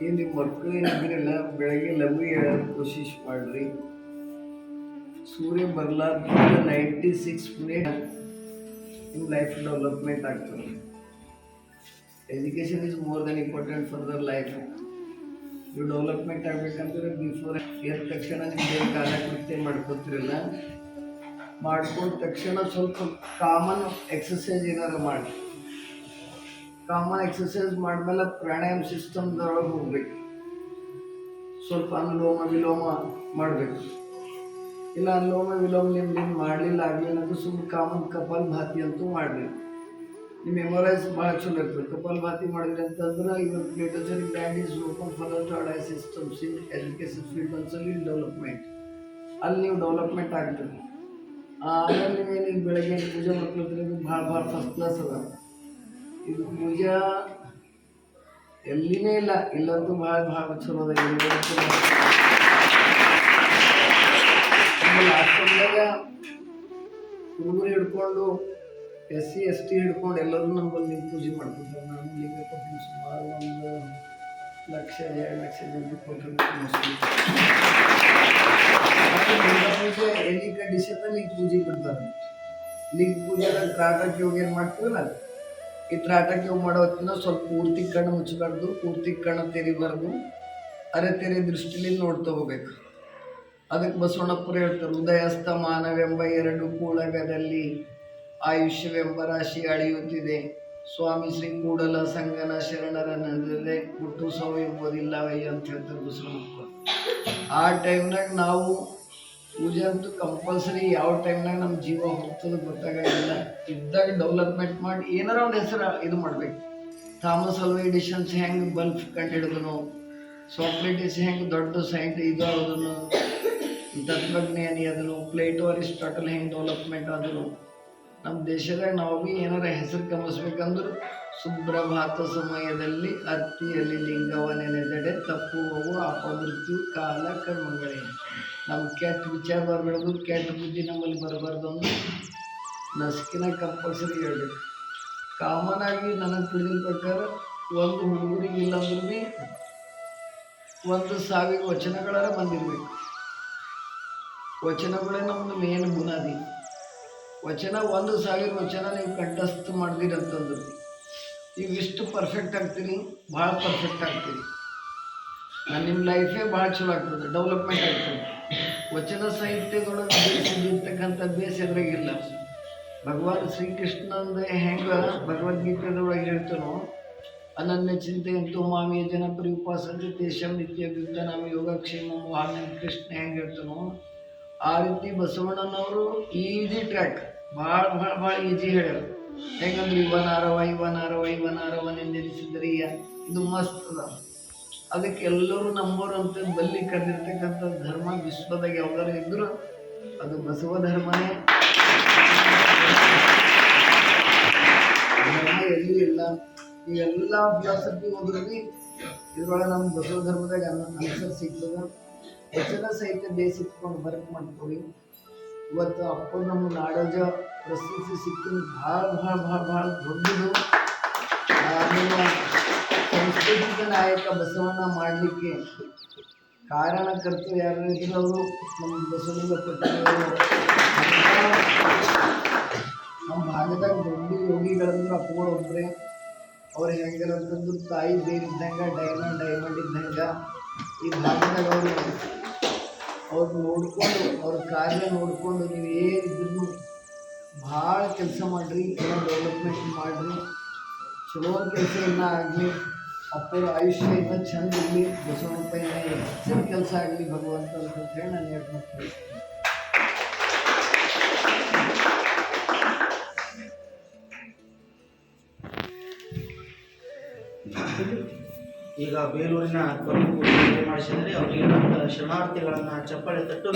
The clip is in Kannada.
ಏನು ನಿಮ್ಮ ಮಕ್ಕಳು ಏನಿದ್ರಲ್ಲ ಬೆಳಗ್ಗೆ ಲಘು ಹೇಳೋದು ಕೋಶಿಶ್ ಮಾಡಿರಿ. ಸೂರ್ಯ ಬರಲಾರ್ದ 96 ಮಿನಿಟ್ ನಿಮ್ಮ ಲೈಫ್ ಡೆವಲಪ್ಮೆಂಟ್ ಆಗ್ತದೆ. Education is more than important for their life. ನೀವು ಡೆವಲಪ್ಮೆಂಟ್ ಆಗಬೇಕಂದ್ರೆ ಬಿಫೋರ್ ಎದ್ದ ತಕ್ಷಣ ನಿಮಗೆ ಕಾಲಕೃತ್ಯ ಮಾಡ್ಕೊತಿರಲ್ಲ, ಮಾಡ್ಕೊಂಡ ತಕ್ಷಣ ಸ್ವಲ್ಪ ಕಾಮನ್ ಎಕ್ಸಸೈಸ್ ಏನಾರು ಮಾಡಿ. ಕಾಮನ್ ಎಕ್ಸಸೈಸ್ ಮಾಡಿದ್ಮೇಲೆ ಪ್ರಾಣಾಯಾಮ ಸಿಸ್ಟಮ್ದೊಳಗೆ ಹೋಗ್ಬೇಕು. ಸ್ವಲ್ಪ ಅನುಲೋಮ ವಿಲೋಮ ಮಾಡಬೇಕು. ಇಲ್ಲ ಅನುಲೋಮ ವಿಲೋಮ ನಿಮ್ದು ಮಾಡಲಿಲ್ಲ ಆಗಲಿಲ್ಲ ಅಂದ್ರೆ ಸುಮ್ಮನೆ ಕಾಮನ್ ಕಪಾಲ್ ಭಾತಿ ಅಂತೂ ಮಾಡಬೇಕು. ನಿಮ್ಮ ಮೆಮೊರೈಸ್ ಭಾಳ ಚಲೋ ಇರ್ತದೆ. ಕಪಾಲ್ ಭಾತಿ ಮಾಡಿದ್ರಿ ಅಂತಂದ್ರೆ ಇವತ್ತು greater grand is open for third I systems in education field ಒಂದ್ಸಲಿ ಡೆವಲಪ್ಮೆಂಟ್. ಅಲ್ಲಿ ನೀವು ಡೆವಲಪ್ಮೆಂಟ್ ಆಗ್ತದೆ. ಆಮೇಲೆ ನೀವೇನು ಬೆಳಗ್ಗೆ ಪೂಜೆ ಮಾಡ್ಕೊಳ್ತೀರಿ, ಭಾಳ ಫಸ್ಟ್ ಕ್ಲಾಸ್ ಅದ. ಇದು ಪೂಜಾ ಎಲ್ಲಿನೇ ಇಲ್ಲ, ಇಲ್ಲಂತೂ ಭಾಳ ಚಲೋ ಅದ. ಲಾಸ್ಟಲ್ದಾಗ ಹುಡುಗರು ಹಿಡ್ಕೊಂಡು SC ST ಹಿಡ್ಕೊಂಡು ಎಲ್ಲರೂ ನಮ್ಮಲ್ಲಿ ನೀವು ಪೂಜೆ ಮಾಡ್ತಿದ್ದಾರೆ. ನಾನು ಲಿಂಗ ಕೊಟ್ಟಿನಿ, ಸುಮಾರು 1 ಲಕ್ಷ 2 ಲಕ್ಷ ಜನರಿಗೆ ಕೊಟ್ಟಿರ್ತೀನಿ. ಲಿಂಗ ಪೂಜೆ ಎನಿ ಕಂಡೀಷನಲ್ಲಿ ಲಿಂಗ ಪೂಜೆ ಬಿಡ್ತಾರೆ. ಲಿಂಗ ಪೂಜೆದಾಗ ತ್ರಾಟಕ ಯೋಗ ಏನು ಮಾಡ್ತೀವಲ್ಲ, ಈ ತ್ರಾಟಕ ಯೋಗ ಮಾಡೋ ಹೊತ್ತಿನ ಸ್ವಲ್ಪ ಪೂರ್ತಿ ಕಣ್ಣು ಮುಚ್ಚಬಾರ್ದು, ಪೂರ್ತಿ ಕಣ್ಣು ತೆರಿಬಾರ್ದು, ಅರೆ ದೃಷ್ಟಿಲಿ ನೋಡ್ತಾ ಹೋಗ್ಬೇಕು. ಅದಕ್ಕೆ ಬಸವಣ್ಣಪ್ಪರು ಹೇಳ್ತಾರೆ, ಉದಯಸ್ತಮಾನವೆಂಬ 2 ಕೂಳಗದಲ್ಲಿ ಆಯುಷ್ಯವೆಂಬ ರಾಶಿ ಅಳೆಯುತ್ತಿದೆ. ಸ್ವಾಮಿ ಶ್ರೀ ಕೂಡಲ ಸಂಗನ ಶರಣರ ನನ್ನದೇ ಹುಟ್ಟು ಸಾವು ಎಂಬುದಿಲ್ಲವಯ್ಯ ಅಂತ ಹೇಳ್ತಾರೆ ಬಸವಣ್ಣಪ್ಪರು. ಆ ಟೈಮ್ನಾಗ ನಾವು ಪೂಜೆ ಅಂತೂ ಕಂಪಲ್ಸರಿ. ಯಾವ ಟೈಮ್ನಾಗ ನಮ್ಮ ಜೀವ ಹೋಗ್ತದೆ ಗೊತ್ತಾಗಿಲ್ಲ. ಇದ್ದಾಗ ಡೆವಲಪ್ಮೆಂಟ್ ಮಾಡಿ ಏನಾರ ಒಂದು ಹೆಸರು ಇದು ಮಾಡಬೇಕು. ಥಾಮಸ್ ಅಲ್ವಾ ಎಡಿಸನ್ಸ್ ಹೆಂಗೆ ಬಲ್ಬ್ ಕಂಡು ಹಿಡಿದನು, ಸಾಕ್ರೆಟಿಸ್ ಹೆಂಗೆ ದೊಡ್ಡ ಸೈಂಟ್ ಇದು ಆಗೋದನ್ನು, ತತ್ವಜ್ಞಾನಿ ಅದನ್ನು, ಪ್ಲೇಟೋ ಅರಿಸ್ಟಾಟಲ್ ಹೆಂಗೆ ಡೆವಲಪ್ಮೆಂಟ್ ಆದನು. ನಮ್ಮ ದೇಶದಾಗ ನಾವು ಭೀ ಏನಾರ ಹೆಸರು ಕಮಿಸ್ಬೇಕಂದ್ರೆ ಸುಪ್ರಭಾತ ಸಮಯದಲ್ಲಿ ಅತ್ತಿಯಲ್ಲಿ ಲಿಂಗವ ನೆನೆದಡೆ ತಪ್ಪುವವು ಅಪಮೃತ್ಯು ಕಾಲ ಕರ್ಮಗಳೇ. ನಮ್ಮ ಕೆಟ್ಟ ವಿಚಾರ ಬರಬಾರ್ದು, ಕೆಟ್ಟ ಬುದ್ಧಿ ನಮ್ಮಲ್ಲಿ ಬರಬಾರ್ದು ಅಂದ್ರೆ ನಸ್ಕಿನ ಕಂಪಲ್ಸರಿ ಹೇಳ್ಬೇಕು. ಕಾಮನ್ ಆಗಿ ನನಗೆ ತಿಳಿದ ಪ್ರಕಾರ ಒಂದು ಹುಡುಗರಿಗೆ ಇಲ್ಲಾಂದ್ರೂ ಭೀ 1,000 ವಚನಗಳಾರ ಬಂದಿರಬೇಕು. ವಚನಗಳೇ ನಮ್ಮದು ಮೇನ್ ಬುನಾದಿ. ವಚನ 1,000 ವಚನ ನೀವು ಕಂಠಸ್ಥ ಮಾಡ್ತೀರಿ ಅಂತಂದ್ರೆ ಈಗ ಇಷ್ಟು ಪರ್ಫೆಕ್ಟ್ ಆಗ್ತೀರಿ, ಭಾಳ ಪರ್ಫೆಕ್ಟ್ ಆಗ್ತೀರಿ. ನಿಮ್ಮ ಲೈಫೇ ಭಾಳ ಚಲೋ ಆಗ್ತದೆ, ಡೆವಲಪ್ಮೆಂಟ್ ಆಗ್ತದೆ. ವಚನ ಸಾಹಿತ್ಯದೊಳಗೆ ಬೇಸಿರ್ತಕ್ಕಂಥ ಬೇಸ್ ಎದುರಾಗಿಲ್ಲ. ಭಗವಾನ್ ಶ್ರೀಕೃಷ್ಣಂದ ಹೆಂಗೆ ಭಗವದ್ಗೀತೆದೊಳಗೆ ಹೇಳ್ತಾನೋ, ಅನನ್ಯ ಚಿಂತೆಯಂತೂ ಮಾಮಿಯ ಜನಪ್ರಿಯ ಉಪಾಸನೆ ತೇಷಂ ನಿತ್ಯಯುಕ್ತ ನಾಮ ಯೋಗಕ್ಷೇಮ ಮಹಾನ್ ಕೃಷ್ಣ ಹೆಂಗೆ ಹೇಳ್ತಾನೋ, ಆ ರೀತಿ ಬಸವಣ್ಣನವರು ಈಸಿ ಟ್ರ್ಯಾಕ್ ಭಾಳ ಈಜಿ ಹೇಳ್ಯಾರ. ಹೆಂಗಂದ್ರೆ ಇವನಾರವನೆಂದೆನಿಸಿದ್ರಿಯ ಇದು ಮಸ್ತ್ ಅದ. ಅದಕ್ಕೆ ಎಲ್ಲರೂ ನಂಬೋರು ಅಂತ ಬಲ್ಲಿ ಕರೆದಿರ್ತಕ್ಕಂಥ ಧರ್ಮ ವಿಶ್ವದಾಗ ಯಾವ್ದಾರು ಇದ್ರು ಅದು ಬಸವ ಧರ್ಮನೇ. ಧರ್ಮ ಎಲ್ಲೂ ಇಲ್ಲ. ಇವೆಲ್ಲ ಫಿಲಾಸಫಿ ಹೋದ್ರಲ್ಲಿ ಇದ್ರೊಳಗೆ ನಮ್ಮ ಬಸವ ಧರ್ಮದಾಗ ಆನ್ಸರ್ ಸಿಗ್ತದ. ವಚನ ಸಾಹಿತ್ಯ ಬೇಸಿಟ್ಕೊಂಡು ವರ್ಕ್ ಮಾಡ್ಕೊಳ್ಳಿ. ಇವತ್ತು ಅಪ್ಪ ನಮ್ಮ ನಾಡೋಜ ಪ್ರಶಸ್ತಿ ಸಿಕ್ಕಿದ್ದು ಭಾಳ ದೊಡ್ಡದು. ನಿಮ್ಮ ಸಂಸ್ಕೃತಿಕ ನಾಯಕ ಬಸವಣ್ಣ ಮಾಡಲಿಕ್ಕೆ ಕಾರಣಕರ್ತರು ಯಾರು ಇದ್ರು ಅವರು ನಮ್ಮ ಬಸವಲಿಂಗ ಪಟ್ಟಣವರು. ನಮ್ಮ ಭಾಗದಾಗ ದೊಡ್ಡ ಯೋಗಿಗಳಂದ್ರೆ ಅಪ್ಪಗಳು ಒಬ್ಬರೇ. ಅವ್ರು ಹೆಂಗಂತಂದ್ರೆ ತಾಯಿ ಬೇರಿದ್ದಂಗೆ, ಡೈಮಂಡ್ ಇದ್ದಂಗೆ. ಈ ಭಾಗದಾಗ ಅವ್ರು ನೋಡಿಕೊಂಡು ಅವ್ರ ಕಾರ್ಯ ನೋಡಿಕೊಂಡು ನೀವು ಏನಿದ್ರು ಭಾಳ ಕೆಲಸ ಮಾಡಿರಿ, ಏನೋ ಡೆವಲಪ್ಮೆಂಟ್ ಮಾಡಿರಿ. ಚಲೋ ಕೆಲಸ ಇನ್ನೂ ಆಗಲಿ, ಅಪ್ಪರ ಆಯುಷ್ಯ ಇನ್ನೂ ಚೆಂದ ಇರಲಿ, ಬಸವಣ್ಣಪ್ಪ ಇನ್ನೂ ಹೆಚ್ಚಿನ ಕೆಲಸ ಆಗಲಿ ಭಗವಂತ ಅಂತ ಹೇಳಿ ನಾನು ಹೇಳ್ತೀನಿ. ಈಗ ಬೇಲೂರಿನ ಕಬ್ಬು ಮಾಡಿಸಿದರೆ ಅವರಿಗೆ ಶರಣಾರ್ಥಿಗಳನ್ನು ಚಪ್ಪಾಳೆ ತಟ್ಟು